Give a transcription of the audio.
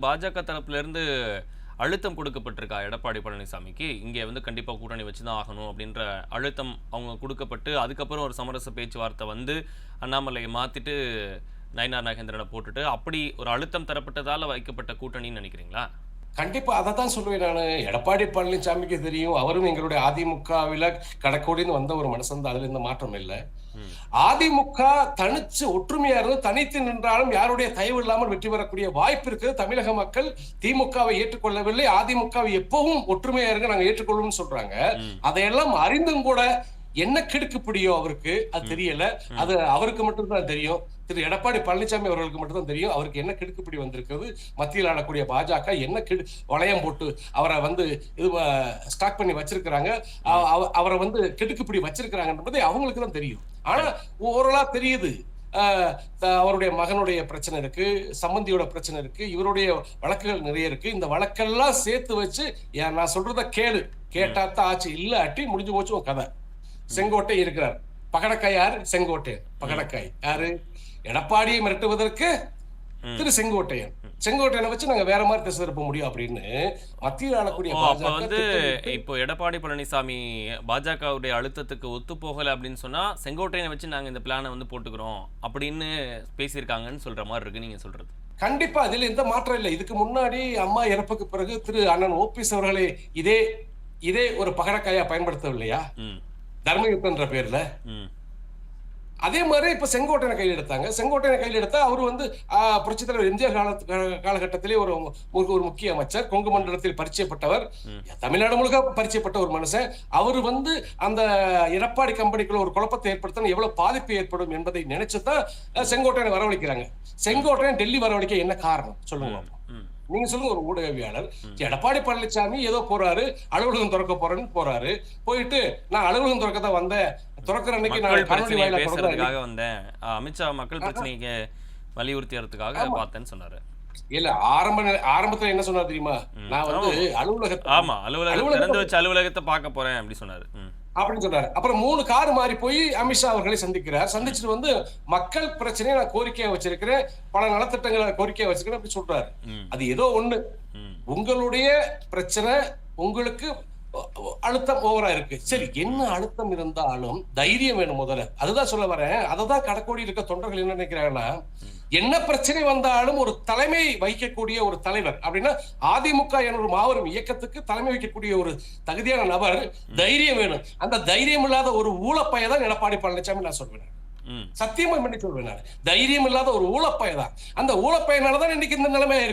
பாஜக தரப்புல இருந்து அழுத்தம் கொடுக்கப்பட்டிருக்கா எடப்பாடி பழனிசாமிக்கு இங்கே கண்டிப்பா கூட்டணி வச்சுதான் ஆகணும் அப்படின்ற அழுத்தம் அவங்க கொடுக்கப்பட்டு அதுக்கப்புறம் ஒரு சமரச பேச்சுவார்த்தை வந்து அண்ணாமலையை மாத்திட்டு நயினார் நாகேந்திரனை போட்டுட்டு அப்படி ஒரு அழுத்தம் தரப்பட்டதால வைக்கப்பட்ட கூட்டணின்னு நினைக்கிறீங்களா? கண்டிப்பா அதத்தான் சொல்லுவேன் நானு. எடப்பாடி பழனிசாமிக்கு தெரியும். அவரும் எங்களுடைய அதிமுகவில கடக்கோடின்னு வந்த ஒரு மனுஷன் தான். அதுல எந்த மாற்றம் இல்ல. அதிமுக தனிச்சு ஒற்றுமையா இருந்து தனித்து நின்றாலும் யாருடைய தயவு இல்லாமல் வெற்றி பெறக்கூடிய வாய்ப்பு இருக்கு. தமிழக மக்கள் திமுகவை ஏற்றுக்கொள்ளவில்லை. அதிமுகவை எப்பவும் ஒற்றுமையா இருங்க நாங்க ஏற்றுக்கொள்ளும்னு சொல்றாங்க. அதையெல்லாம் அறிந்தும் கூட என்ன கிடுக்கு பிடியோ அவருக்கு அது தெரியல. அது அவருக்கு மட்டும்தான் தெரியும். திரு எடப்பாடி பழனிசாமி அவர்களுக்கு மட்டும்தான் தெரியும். அவருக்கு என்ன கிடுக்குப்பிடி வந்திருக்கிறது, மத்தியில் ஆளக்கூடிய பாஜக என்ன வளையம் போட்டு அவரை இது ஸ்டாக் பண்ணி வச்சிருக்கிறாங்க, அவரை கிடுக்குப்பிடி வச்சிருக்கிறாங்கன்றது அவங்களுக்கு தான் தெரியும். ஆனா ஓரளா தெரியுது. அவருடைய மகனுடைய பிரச்சனை இருக்கு, சம்பந்தியோட பிரச்சனை இருக்கு, இவருடைய வழக்குகள் நிறைய இருக்கு. இந்த வழக்கெல்லாம் சேர்த்து வச்சு நான் சொல்றத கேட்டாத்தான் ஆச்சு, இல்லாட்டி முடிஞ்சு போச்சு உன் கதை. செங்கோட்டை இருக்கிறார். பகடக்காய் யாரு? செங்கோட்டை. பகடக்காய் யாரு? எடப்பாடியை மிரட்டுவதற்கு திரு செங்கோட்டையன். செங்கோட்டையனை வச்சு நாங்க வேற மாதிரி திசை திருப்ப முடியும் அப்படின்னு மத்தியில் ஆளக்கூடிய இப்போ எடப்பாடி பழனிசாமி பாஜகவுடைய அழுத்தத்துக்கு ஒத்து போகல அப்படின்னு சொன்னா செங்கோட்டையனை வச்சு நாங்க இந்த பிளானை போட்டுக்கிறோம் அப்படின்னு பேசியிருக்காங்கன்னு சொல்ற மாதிரி இருக்கு நீங்க சொல்றது. கண்டிப்பா இதுல எந்த மாற்றம் இல்லை. இதுக்கு முன்னாடி அம்மா இறப்புக்கு பிறகு திரு அண்ணன் ஓபிஎஸ் அவர்களை இதே ஒரு பகடக்காயா பயன்படுத்தவில்லையா தர்மயுத்தன்ற பேர்ல? அதே மாதிரி இப்ப செங்கோட்டையனை கையில் எடுத்தாங்க. செங்கோட்டையனை கையில் எடுத்தா அவரு புரட்சித் தலைவர் எம்ஜிஆர் காலகட்டத்திலே ஒரு முக்கிய அமைச்சர், கொங்கு மண்டலத்தில் பரிச்சயப்பட்டவர், தமிழ்நாடு முழுக்க பரிச்சயப்பட்ட ஒரு மனுஷன். அவரு அந்த எடப்பாடி கம்பெனிக்குள்ள ஒரு குழப்பத்தை ஏற்படுத்த எவ்வளவு பாதிப்பு ஏற்படும் என்பதை நினைச்சுதான் செங்கோட்டையனை வரவழைக்கிறாங்க. செங்கோட்டையன் டெல்லி வரவழைக்க என்ன காரணம் சொல்லுங்க. நீங்க சொல்லுங்க. ஒரு ஊடகவியாளர் எடப்பாடி பழனிசாமி ஏதோ போறாரு, அலுவலகம் திறக்க போறேன்னு போறாரு. போயிட்டு நான் அலுவலகம் திறக்கதான் வந்தேன், திறக்கிற அன்னைக்கு நான் பேசுறதுக்காக வந்தேன், அமித்ஷா மக்கள் பிரச்சனைக்கு வலியுறுத்தியறதுக்காக பார்த்தேன்னு சொன்னாரு. இல்ல ஆரம்பத்துல என்ன சொன்னார் தெரியுமா? நான் அலுவலகத்தை பார்க்க போறேன் அப்படி சொன்னாரு அப்படின்னு சொன்னாரு. அப்புறம் 3 கார் மாறி போய் அமித்ஷா அவர்களை சந்திக்கிறார். சந்திச்சுட்டு மக்கள் பிரச்சனையை நான் கோரிக்கையா வச்சிருக்கிறேன், பல நலத்திட்டங்களை கோரிக்கையா வச்சிருக்கிறேன் அப்படி சொல்றாரு. அது ஏதோ ஒண்ணு, உங்களுடைய பிரச்சனை, உங்களுக்கு அழுத்தம் ஓவரா இருக்கு. சரி, என்ன அழுத்தம் இருந்தாலும் தைரியம் வேணும் முதல்ல. அதுதான் சொல்ல வரேன். அததான் கடக்கோடி இருக்க தொண்டர்கள் என்ன நினைக்கிறாங்கன்னா, என்ன பிரச்சனை வந்தாலும் ஒரு தலைமை வகிக்கக்கூடிய ஒரு தலைவர் அப்படின்னா அதிமுக என்ற ஒரு மாபெரும் இயக்கத்துக்கு தலைமை வைக்கக்கூடிய ஒரு தகுதியான நபர் தைரியம் வேணும். அந்த தைரியம் இல்லாத ஒரு ஊழப்பையதான் எடப்பாடி பழனிசாமி நான் சொல்வேன். சத்தியமா பண்ணி சொல்வேன். தைரியம் இல்லாத ஒரு ஊழப்பையதான். அந்த ஊழப்பையனாலதான் இன்னைக்கு இந்த நிலைமை